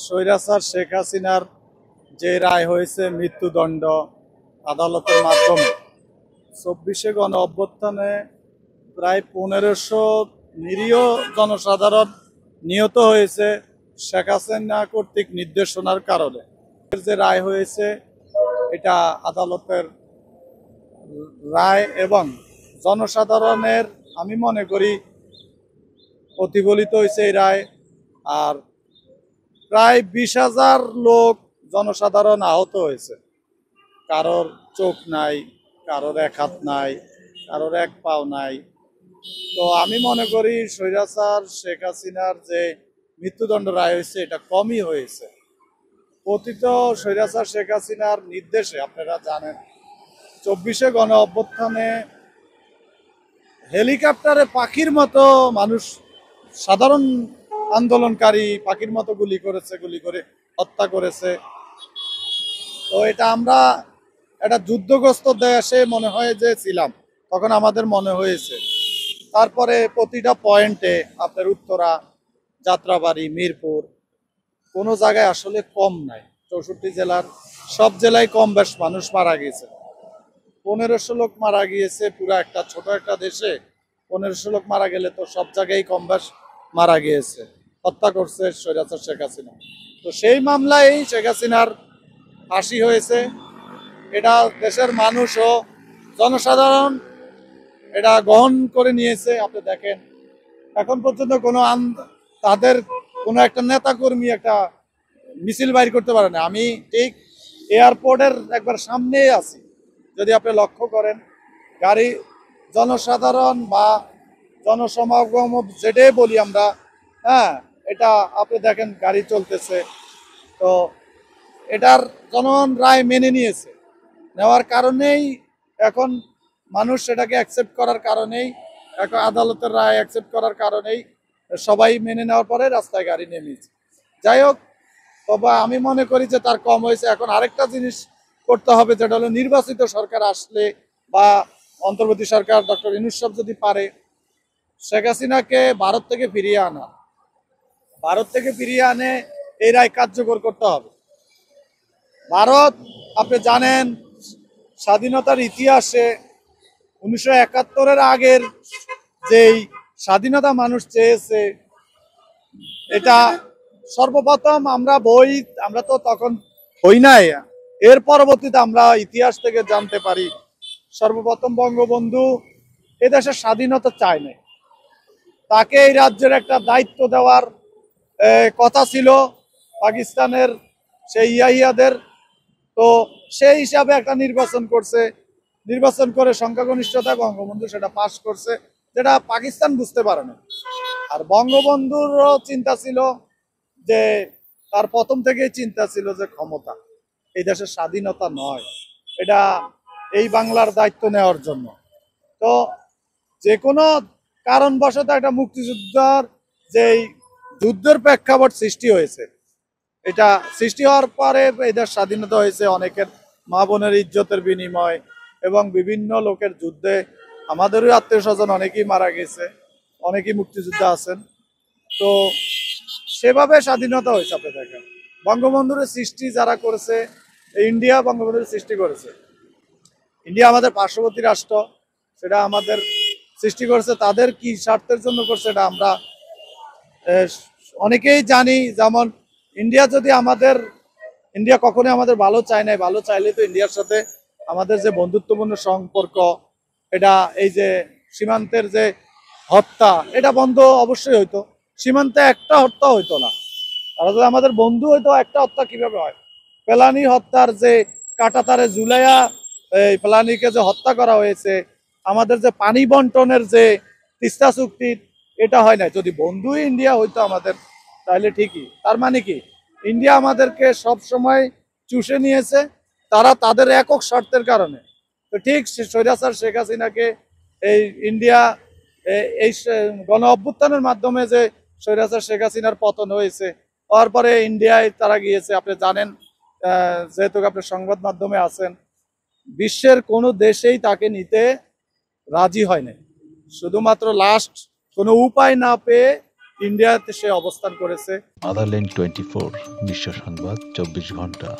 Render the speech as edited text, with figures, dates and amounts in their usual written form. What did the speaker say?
স্বৈরাচার শেখ হাসিনার যে রায় হয়েছে মৃত্যুদণ্ড আদালতের মাধ্যমে ২৪শে গণ অভ্যুত্থানে প্রায় ১৫০০ নিরীহ জনসাধারণ নিহত হয়েছে শেখ হাসিনা কর্তৃক নির্দেশনার কারণে। যে রায় হয়েছে এটা আদালতের রায় এবং জনসাধারণের আমি মনে করি প্রতিফলিত হয়েছে এই রায়। আর প্রায় ২০,০০০ লোক জনসাধারণ আহত হয়েছে। কারোর চোখ নাই, কারোর এক হাত নাই, কারোর এক পাও নাই। তো আমি মনে করি স্বৈরাচার শেখ হাসিনার যে মৃত্যুদণ্ড রায় হয়েছে এটা কমই হয়েছে। পতিত স্বৈরাচার শেখ হাসিনার নির্দেশে আপনারা জানেন ২৪শে গণ অভ্যুত্থানে হেলিকপ্টারে পাখির মতো মানুষ, সাধারণ আন্দোলনকারী পাখির মতো গুলি করে হত্যা করেছে। তো এটা আমরা একটা যুদ্ধগ্রস্ত দেশে মনে হয় যে ছিলাম, তখন আমাদের মনে হয়েছে। তারপরে প্রতিটা পয়েন্টে আপনার উত্তরা, যাত্রাবাড়ি, মিরপুর কোনো জায়গায় আসলে কম নাই। ৬৪ জেলার সব জেলায় কম বেশ মানুষ মারা গিয়েছে। ১৫০০ লোক মারা গিয়েছে পুরো একটা ছোট একটা দেশে। ১৫০০ লোক মারা গেলে তো সব জায়গায় কম বেশ মারা গিয়েছে, হত্যা করছে স্বৈরাচার শেখ হাসিনা। তো সেই মামলায় শেখ হাসিনার ফাঁসি হয়েছে। এটা দেশের মানুষ ও জনসাধারণ এটা গ্রহণ করে নিয়েছে। আপনি দেখেন এখন পর্যন্ত তাদের কোনো একটা নেতাকর্মী একটা মিছিল বাইর করতে পারে না। আমি ঠিক এয়ারপোর্টের একবার সামনেই আছি, যদি আপনি লক্ষ্য করেন গাড়ি, জনসাধারণ বা জনসমাগম যেটাই বলি আমরা, হ্যাঁ, এটা আপনি দেখেন গাড়ি চলতেছে। তো এটার জনগণ রায় মেনে নিয়েছে, নেওয়ার কারণেই এখন মানুষ সেটাকে অ্যাকসেপ্ট করার কারণেই, এখন আদালতের রায় অ্যাকসেপ্ট করার কারণেই সবাই মেনে নেওয়ার পরে রাস্তায় গাড়ি নেমেছে। যাই হোক, তবে আমি মনে করি যে তার কম হয়েছে। এখন আরেকটা জিনিস করতে হবে, যেটা হলো নির্বাচিত সরকার আসলে বা অন্তর্বর্তী সরকার ডক্টর ইউনূস সাহেব যদি পারে শেখ হাসিনাকে ভারত থেকে ফিরিয়ে আনে এই রায় কার্যকর করতে হবে। ভারত আপনি জানেন স্বাধীনতার ইতিহাসে ১৯৭১-এর আগের যেই স্বাধীনতা মানুষ চেয়েছে, এটা সর্বপ্রথম আমরা তো তখন হই নাই, এর পরবর্তীতে আমরা ইতিহাস থেকে জানতে পারি সর্বপ্রথম বঙ্গবন্ধু এদেশের স্বাধীনতা চায় নাই। তাকে এই রাজ্যের একটা দায়িত্ব দেওয়ার কথা ছিল পাকিস্তানের সেই ইয়াহিয়াদের। তো সেই হিসাবে একটা নির্বাচন করে সংখ্যাগরিষ্ঠতা বঙ্গবন্ধু সেটা পাশ করছে, যেটা পাকিস্তান বুঝতে পারে না। আর বঙ্গবন্ধুরও চিন্তা ছিল যে, তার প্রথম থেকেই চিন্তা ছিল যে ক্ষমতা, এই দেশের স্বাধীনতা নয়, এটা এই বাংলার দায়িত্ব নেওয়ার জন্য। তো যে কোনো কারণবশত একটা মুক্তিযুদ্ধের যেই যুদ্ধের প্রেক্ষাপট সৃষ্টি হয়েছে, এটা সৃষ্টি হওয়ার পরে এদের স্বাধীনতা হয়েছে অনেকের মা বোনের ইজ্জতের বিনিময় এবং বিভিন্ন লোকের যুদ্ধে। আমাদেরও আত্মীয় স্বজন অনেকেই মারা গেছে, অনেকেই মুক্তিযুদ্ধে আছেন। তো সেভাবে স্বাধীনতা হয়েছে। আপনি দেখেন বঙ্গবন্ধুর সৃষ্টি যারা করেছে, ইন্ডিয়া বঙ্গবন্ধুর সৃষ্টি করেছে। ইন্ডিয়া আমাদের পার্শ্ববর্তী রাষ্ট্র, সেটা আমাদের সৃষ্টি করেছে। তাদের কি স্বার্থের জন্য করছে এটা আমরা অনেকেই জানি। যেমন ইন্ডিয়া কখনোই আমাদের ভালো চায় নাই। ভালো চাইলে তো ইন্ডিয়ার সাথে আমাদের যে বন্ধুত্বপূর্ণ সম্পর্ক, এটা এই যে সীমান্তের যে হত্যা, এটা বন্ধ অবশ্যই হইতো। সীমান্তে একটা হত্যা হইতো না, তারা যদি আমাদের বন্ধু হইতো। একটা হত্যা কিভাবে হয়? ফেলানি হত্যার যে কাঁটাতারে ঝুলাইয়া এই ফেলানিকে যে হত্যা করা হয়েছে, আমাদের যে পানি বন্টনের যে তিস্তা চুক্তি, এটা হয় না। যদি বন্ধু ইন্ডিয়া হইতো আমাদের, তাহলে ঠিকই। তার মানে কি, ইন্ডিয়া আমাদেরকে সব সময় চুষে নিয়েছে, তারা তাদের একক স্বার্থের কারণে। তো ঠিক স্বৈরাচার শেখ হাসিনাকে এই ইন্ডিয়া এই গণ অভ্যুত্থানের মাধ্যমে যে স্বৈরাচার শেখ হাসিনার পতন হয়েছে, হওয়ার পরে ইন্ডিয়ায় তারা গিয়েছে। আপনি জানেন, যেহেতু আপনি সংবাদ মাধ্যমে আছেন, বিশ্বের কোনো দেশেই তাকে নিতে রাজি হয় নাই। শুধুমাত্র লাস্ট কোনো উপায় না পেয়ে ইন্ডিয়াতে সে অবস্থান করেছে। মাদারল্যান্ড 24 বিশ্ব সংবাদ 24 ঘন্টা।